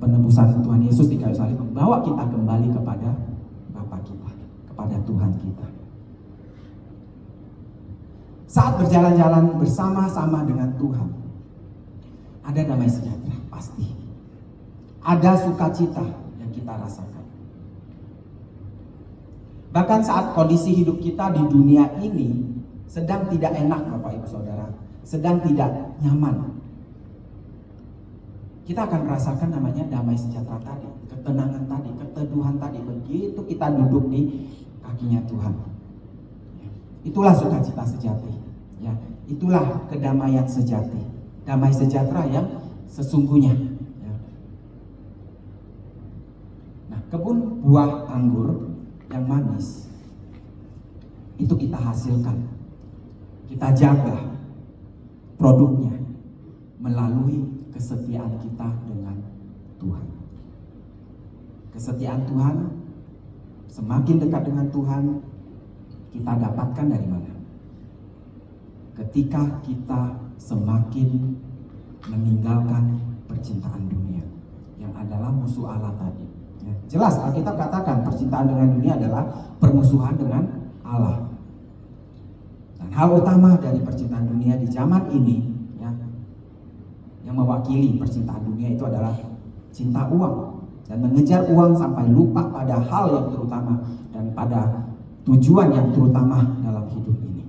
penebusan Tuhan Yesus di kayu salib membawa kita kembali kepada Bapa kita, kepada Tuhan kita. Saat berjalan-jalan bersama-sama dengan Tuhan, ada damai sejahtera, pasti. Ada sukacita yang kita rasakan. Bahkan saat kondisi hidup kita di dunia ini sedang tidak enak, Bapak Ibu Saudara, sedang tidak nyaman, kita akan merasakan namanya damai sejahtera tadi, ketenangan tadi, keteduhan tadi. Begitu kita duduk di kakinya Tuhan, itulah sukacita sejati, ya. Itulah kedamaian sejati, damai sejahtera yang sesungguhnya, ya. Nah, kebun buah anggur yang manis itu kita hasilkan, kita jaga produknya melalui kesetiaan kita dengan Tuhan. Kesetiaan Tuhan, semakin dekat dengan Tuhan, kita dapatkan dari mana? Ketika kita semakin meninggalkan percintaan dunia, yang adalah musuh Allah tadi. Ya, jelas Alkitab katakan percintaan dengan dunia adalah permusuhan dengan Allah. Dan hal utama dari percintaan dunia di zaman ini, ya, yang mewakili percintaan dunia itu adalah cinta uang dan mengejar uang sampai lupa pada hal yang terutama dan pada tujuan yang terutama dalam hidup ini.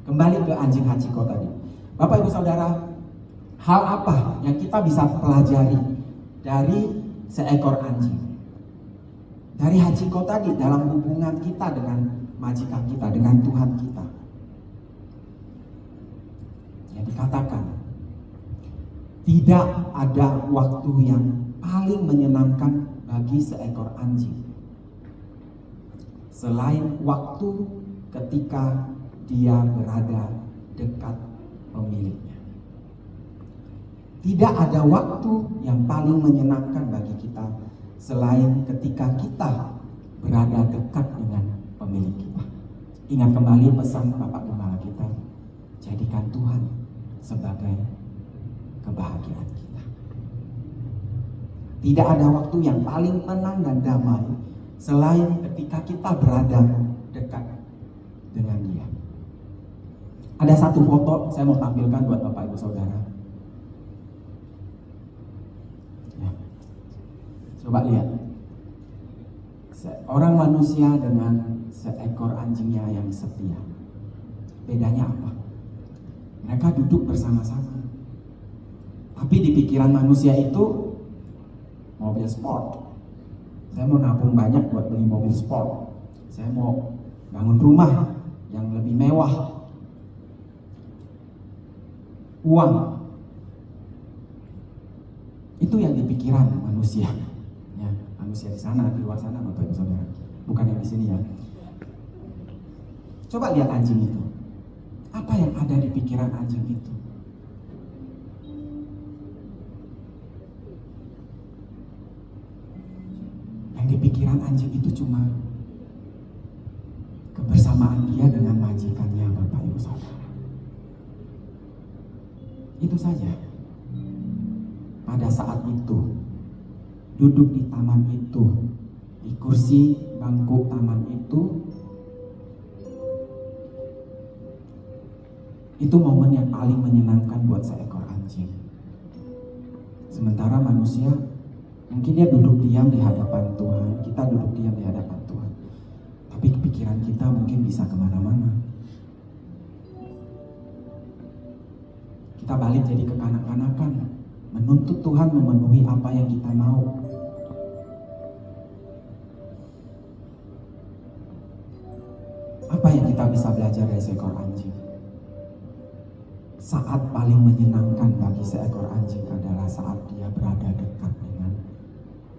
Kembali ke anjing Hachiko tadi, Bapak Ibu Saudara, hal apa yang kita bisa pelajari dari seekor anjing? Dari Hachiko tadi dalam hubungan kita dengan majikan kita, dengan Tuhan kita. Yang dikatakan, tidak ada waktu yang paling menyenangkan bagi seekor anjing selain waktu ketika dia berada dekat pemiliknya. Tidak ada waktu yang paling menyenangkan bagi kita selain ketika kita berada dekat dengan pemilik kita. Ingat kembali pesan Bapak Gembala kita, jadikan Tuhan sebagai kebahagiaan kita. Tidak ada waktu yang paling tenang dan damai selain ketika kita berada dekat dengan Dia. Ada satu foto saya mau tampilkan buat Bapak Ibu Saudara. Ya. Coba lihat. Seorang manusia dengan seekor anjingnya yang setia. Bedanya apa? Mereka duduk bersama-sama. Tapi di pikiran manusia itu mobil sport. Saya mau nabung banyak buat beli mobil sport. Saya mau bangun rumah yang lebih mewah. Uang. Itu yang di pikiran manusia. Ya, manusia di sana, di luar sana, Bapak Ibu Saudara. Bukan yang di sini ya. Coba lihat anjing itu. Apa yang ada di pikiran anjing itu? Yang di pikiran anjing itu cuma kebersamaan dia dengan majikannya, Bapak Ibu Saudara. Itu saja. Pada saat itu, duduk di taman itu, di kursi bangku taman itu momen yang paling menyenangkan buat seekor anjing. Sementara manusia, mungkin dia duduk diam di hadapan Tuhan, kita duduk diam di hadapan Tuhan. Tapi pikiran kita mungkin bisa kemana-mana. Kita balik jadi kekanak-kanakan, menuntut Tuhan memenuhi apa yang kita mau. Apa yang kita bisa belajar dari seekor anjing? Saat paling menyenangkan bagi seekor anjing adalah saat dia berada dekat dengan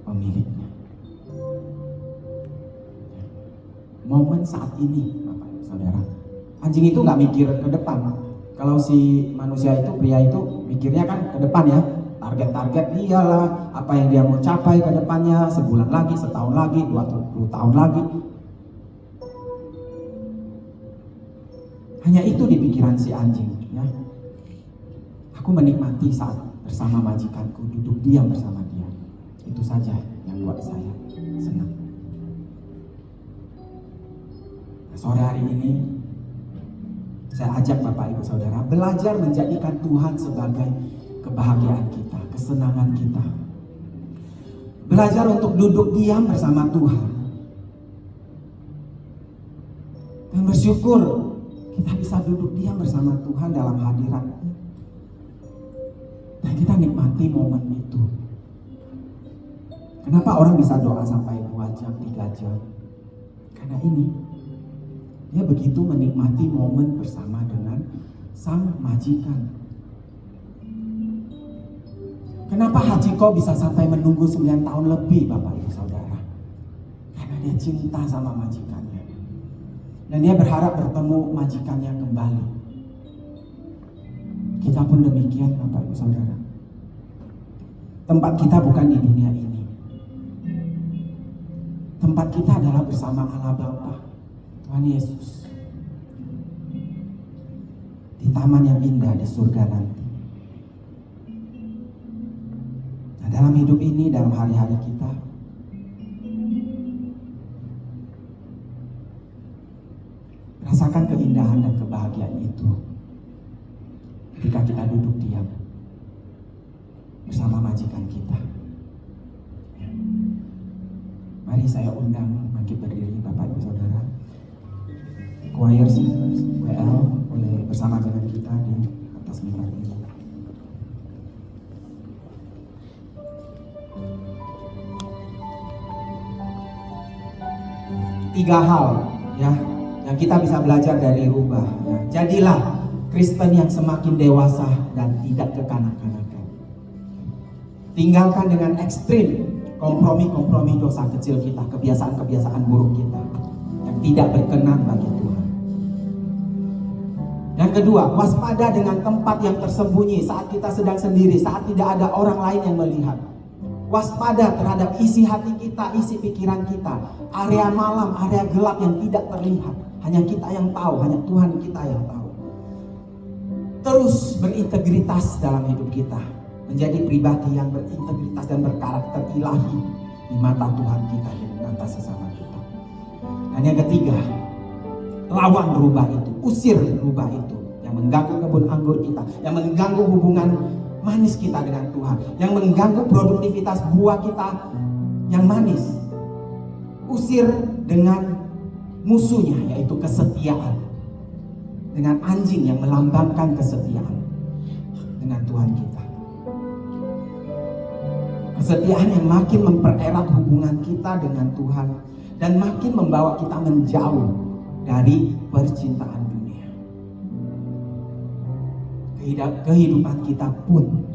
pemiliknya. Momen saat ini, Bapak Ibu Saudara, anjing itu nggak mikir ke depan. Kalau si manusia itu, pria itu mikirnya kan ke depan ya, target-target dialah, apa yang dia mau capai ke depannya, sebulan lagi, setahun lagi, 20 tahun lagi. Hanya itu di pikiran si anjing, ya. Aku menikmati saat bersama majikanku, duduk diam bersama dia. Itu saja yang buat saya senang. Sore hari ini saya ajak Bapak Ibu Saudara belajar menjadikan Tuhan sebagai kebahagiaan kita, kesenangan kita. Belajar untuk duduk diam bersama Tuhan. Dan bersyukur kita bisa duduk diam bersama Tuhan dalam hadirat-Nya. Dan kita nikmati momen itu. Kenapa orang bisa doa sampai 2 jam, 3 jam? Karena ini, dia begitu menikmati momen bersama dengan sang majikan. Kenapa Hachiko bisa sampai menunggu 9 tahun lebih, Bapak Ibu Saudara? Karena dia cinta sama majikannya. Dan dia berharap bertemu majikannya kembali. Kita pun demikian, Bapak Ibu Saudara. Tempat kita bukan di dunia ini. Tempat kita adalah bersama Allah Bapa, Tuhan Yesus. Di taman yang indah di surga nanti. Nah, dalam hidup ini, dalam hari-hari kita, rasakan keindahan dan kebahagiaan itu ketika kita duduk diam bersama majikan kita. Mari saya undang bangkit berdiri Bapak Ibu Saudara. Choir WL boleh bersama dengan kita di atas mimbar ini. Tiga hal ya yang kita bisa belajar dari Rubah ya. Jadilah Kristen yang semakin dewasa dan tidak kekanak-kanakan. Tinggalkan dengan ekstrim kompromi-kompromi dosa kecil kita, kebiasaan-kebiasaan buruk kita yang tidak berkenan bagi Tuhan. Yang kedua, waspada dengan tempat yang tersembunyi saat kita sedang sendiri, saat tidak ada orang lain yang melihat. Waspada terhadap isi hati kita, isi pikiran kita, area malam, area gelap yang tidak terlihat. Hanya kita yang tahu, hanya Tuhan kita yang tahu. Terus berintegritas dalam hidup kita, menjadi pribadi yang berintegritas dan berkarakter ilahi di mata Tuhan kita dan mata sesama kita. Dan yang ketiga, lawan rubah itu, usir rubah itu yang mengganggu kebun anggur kita, yang mengganggu hubungan manis kita dengan Tuhan, yang mengganggu produktivitas buah kita yang manis. Usir dengan musuhnya, yaitu kesetiaan, dengan anjing yang melambangkan kesetiaan dengan Tuhan kita. Kesetiaan yang makin mempererat hubungan kita dengan Tuhan dan makin membawa kita menjauh dari percintaan dunia. Kehidupan kita pun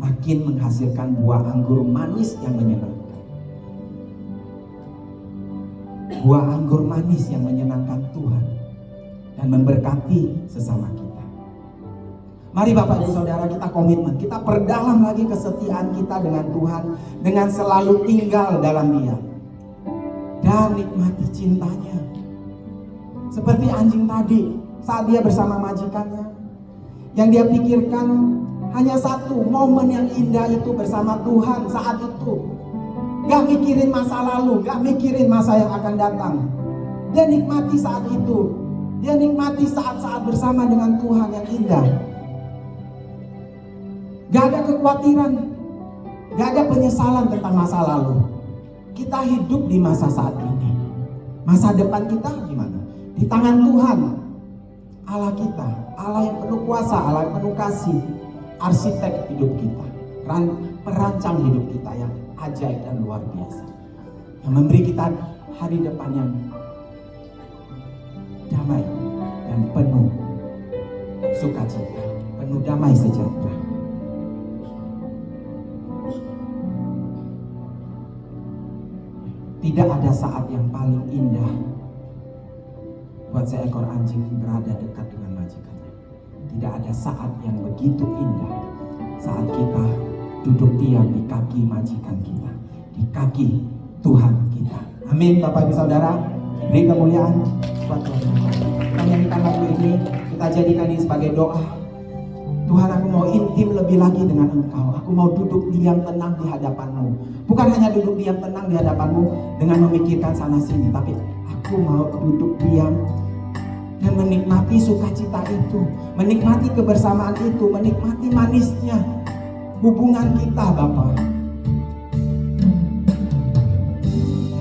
makin menghasilkan buah anggur manis yang menyenangkan. Buah anggur manis yang menyenangkan Tuhan dan memberkati sesama kita. Mari Bapak Ibu Saudara, kita komitmen, kita perdalam lagi kesetiaan kita dengan Tuhan, dengan selalu tinggal dalam Dia dan nikmati cintanya. Seperti anjing tadi, saat dia bersama majikannya, yang dia pikirkan hanya satu, momen yang indah itu bersama Tuhan saat itu. Gak mikirin masa lalu, gak mikirin masa yang akan datang. Dia nikmati saat itu, dia nikmati saat-saat bersama dengan Tuhan yang indah. Gak ada kekhawatiran, gak ada penyesalan tentang masa lalu. Kita hidup di masa saat ini. Masa depan kita gimana? Di tangan Tuhan, Allah kita, Allah yang penuh kuasa, Allah yang penuh kasih, arsitek hidup kita, perancang hidup kita yang ajaib dan luar biasa, yang memberi kita hari depan yang damai dan penuh sukacita, penuh damai sejahtera. Tidak ada saat yang paling indah buat seekor anjing berada dekat dengan majikannya. Tidak ada saat yang begitu indah saat kita duduk diam di kaki majikan kita, di kaki Tuhan kita. Amin. Bapak Ibu Saudara, beri kemuliaan buat Tuhan. Kita nyanyikan lagu ini, kita jadikan ini sebagai doa. Tuhan, aku mau intim lebih lagi dengan Engkau. Aku mau duduk diam tenang di hadapan-Mu. Bukan hanya duduk diam tenang di hadapan-Mu dengan memikirkan sana sini, tapi Aku mau duduk diam dan menikmati sukacita itu, menikmati kebersamaan itu, menikmati manisnya hubungan kita Bapa.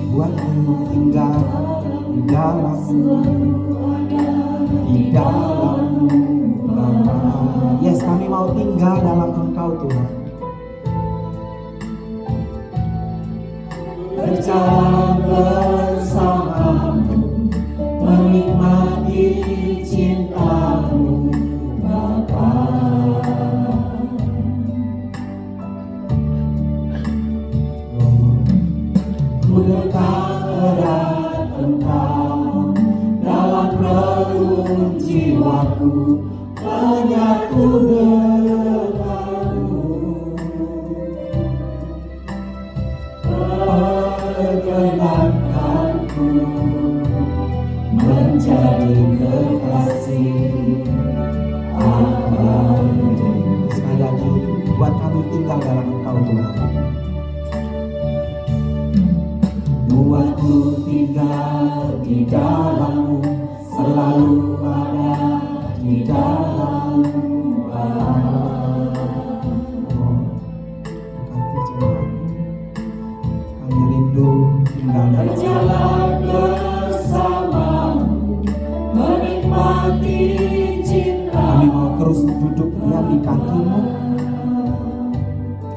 Buatku tinggal di dalam-Mu, di dalam-Mu Bapa. Yes, kami mau tinggal dalam Engkau Tuhan. Berjalan bersama-Mu, menikmati cinta-Mu Bapa. Ku dekat erat Engkau, dalam relung jiwaku menyatu denganmu. Perkenankanku menjadi kekasih abadi. Sekali lagi, buat kami tinggal dalam Engkau Tuhan. Buatku tinggal di dalam-Mu, selalu ada di dalam-Mu Allah. Kami rindu tinggal berjalan bersama-Mu, menikmati cinta. Kami mau terus duduk diam di kaki-Mu.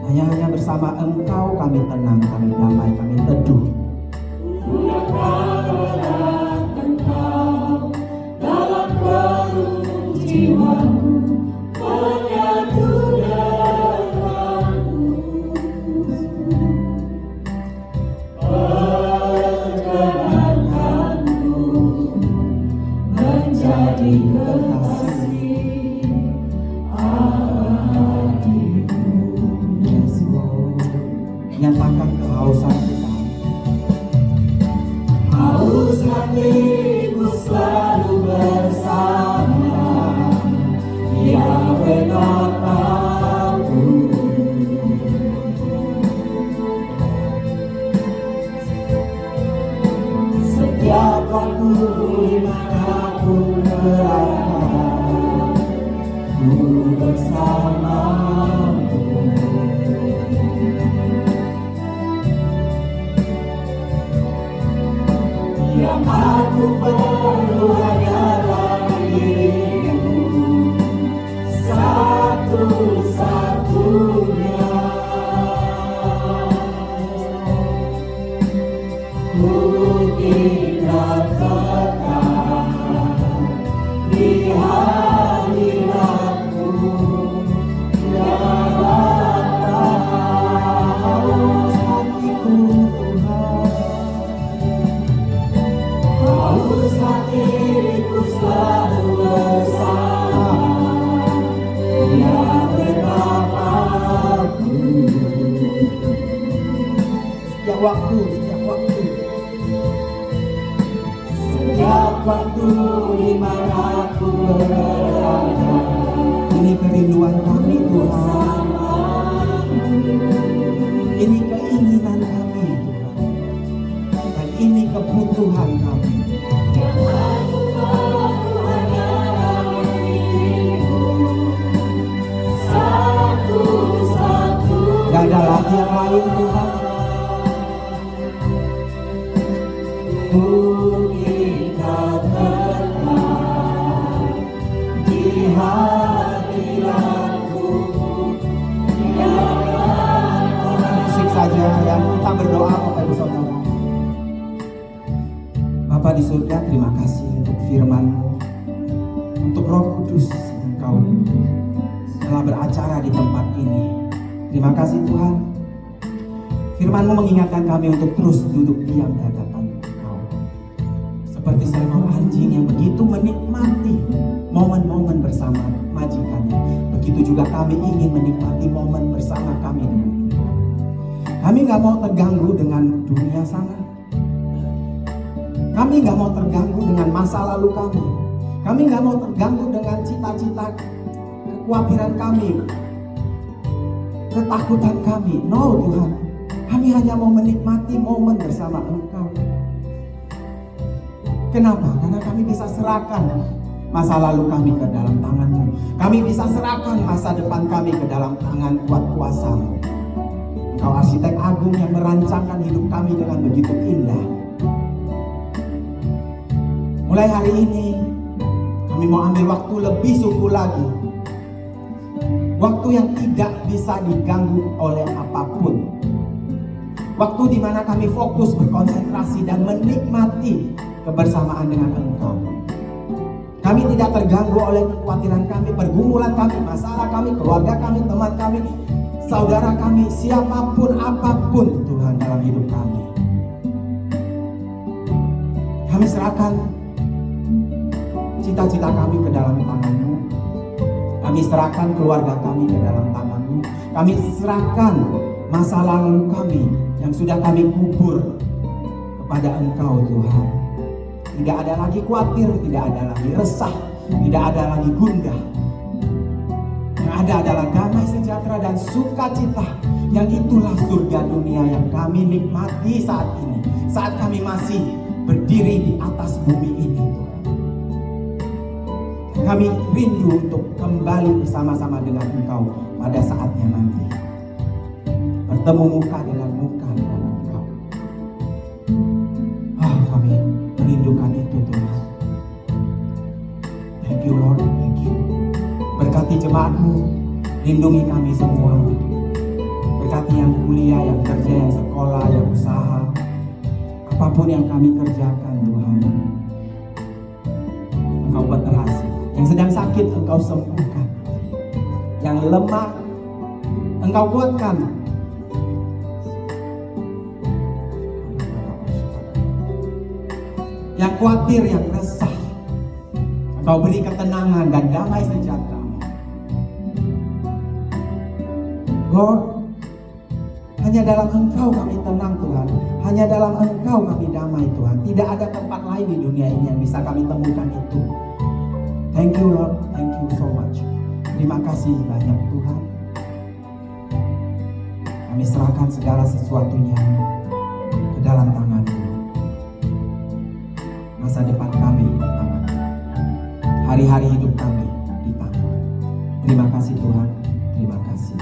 Hanya bersama Engkau kami tenang, kami damai, kami teduh. Engkau dalam relung jiwaku menyatu denganmu. Perkenankanku menjadi kekasih abadimu. Yes, Lord. Nyatakan kehausan kita. Haus hatiku selalu bersama Yahweh Bapa-Ku. Setiap waktu dimanapun berada, ku bersama-Mu. Yang aku perlu hanyalah diri-Mu satu-satunya. Ku tinggal tetap di hadirat-Mu ya Bapa. Haus hatiku Tuhan, haus hatiku selalu bersama Yahweh Bapa-Ku. Setiap waktu, setiap waktu dimanapun berada, ini kerinduan kami Tuhan, ini keinginan kami Tuhan, dan ini kebutuhan kami. Gak ada lagi yang lain Tuhan. Ku tinggal tetap di hadirat-Mu ya Bapa. Musik saja yang kita berdoa Bapak Ibu Saudara. Bapa di surga, terima kasih untuk firman-Mu, untuk Roh Kudus Engkau telah beracara di tempat ini. Terima kasih Tuhan, firman-Mu mengingatkan kami untuk terus duduk diam di hadapan Engkau, seperti seekor anjing yang begitu menikmati momen-momen bersama majikannya. Begitu juga kami ingin menikmati momen bersama kami dengan Engkau. Kami gak mau terganggu dengan dunia sana, kami gak mau terganggu dengan masa lalu kami, kami gak mau terganggu dengan cita-cita, kekhawatiran kami, ketakutan kami. No Tuhan, kami hanya mau menikmati momen bersama Engkau. Kenapa? Karena kami bisa serahkan masa lalu kami ke dalam tangan-Mu. Kami bisa serahkan masa depan kami ke dalam tangan kuat kuasa-Mu. Engkau arsitek agung yang merancangkan hidup kami dengan begitu indah. Mulai hari ini kami mau ambil waktu lebih sungguh lagi. Waktu yang tidak bisa diganggu oleh apapun. Waktu di mana kami fokus, berkonsentrasi dan menikmati kebersamaan dengan Engkau. Kami tidak terganggu oleh kekhawatiran kami, pergumulan kami, masalah kami, keluarga kami, teman kami, saudara kami, siapapun, apapun Tuhan dalam hidup kami. Kami serahkan cita-cita kami ke dalam tangan-Mu. Kami serahkan keluarga kami ke dalam tangan-Mu. Kami serahkan masa lalu kami yang sudah kami kubur kepada Engkau Tuhan. Tidak ada lagi khawatir, tidak ada lagi resah, tidak ada lagi gundah. Yang ada adalah damai sejahtera dan sukacita. Yang itulah surga dunia yang kami nikmati saat ini. Saat kami masih berdiri di atas bumi ini Tuhan. Kami rindu untuk kembali bersama-sama dengan Engkau pada saatnya nanti. Bertemu muka dengan muka dengan Engkau. Kami merindukan itu Tuhan. Thank you Lord, thank you. Berkati jemaat-Mu, lindungi kami semua. Berkati yang kuliah, yang kerja, yang sekolah, yang usaha. Apapun yang kami kerjakan Tuhan, Engkau buat berhasil. Yang sedang sakit Engkau sembuhkan. Yang lemah Engkau kuatkan. Yang khawatir, yang resah, Engkau beri ketenangan dan damai sejahtera. Lord, hanya dalam Engkau kami tenang Tuhan. Hanya dalam Engkau kami damai Tuhan. Tidak ada tempat lain di dunia ini yang bisa kami temukan itu. Thank you Lord, thank you so much. Terima kasih banyak Tuhan. Kami serahkan segala sesuatunya ke dalam tangan-Mu. Masa depan kami di tangan, hari-hari hidup kami di tangan. Terima kasih Tuhan, terima kasih.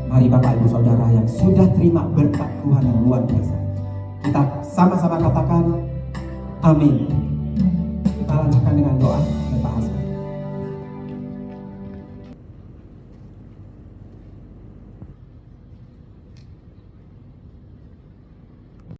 Mari Bapak Ibu Saudara yang sudah terima berkat Tuhan yang luar biasa, kita sama-sama katakan amin. Kita lanjutkan dengan doa Bapak Hasan.